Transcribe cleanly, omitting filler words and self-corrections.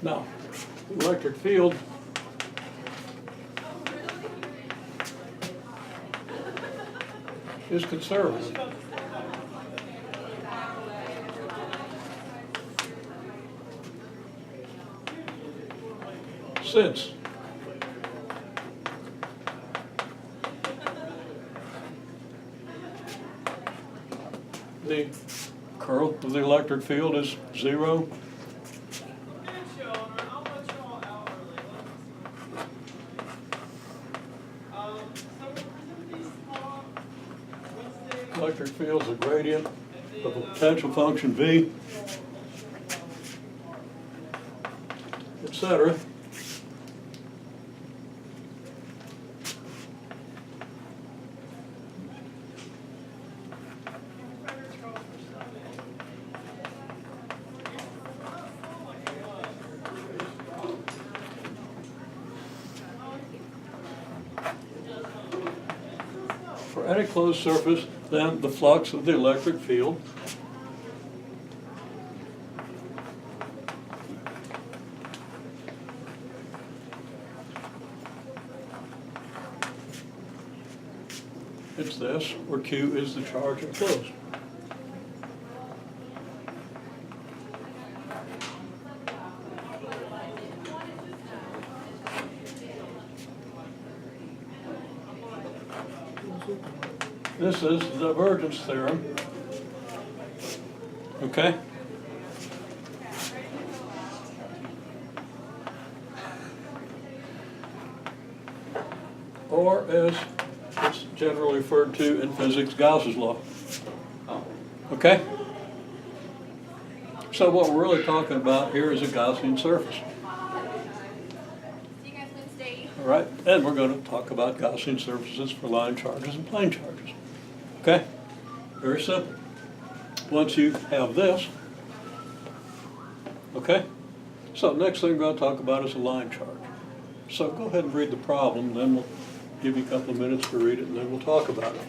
Now, the electric field is conservative. Since the curl of the electric field is 0, electric field is a gradient of a potential function V, etc. For any closed surface, then the flux of the electric field it's this, where Q is the charge enclosed. This is the divergence theorem. Okay? Or as it's generally referred to in physics, Gauss's law. Okay? So what we're really talking about here is a Gaussian surface. See you guys Wednesday. All right? And we're going to talk about Gaussian surfaces for line charges and plane charges. Okay? Very simple. Once you have this, okay? So next thing we're going to talk about is a line charge. So go ahead and read the problem, then we'll give you a couple of minutes to read it, and then we'll talk about it.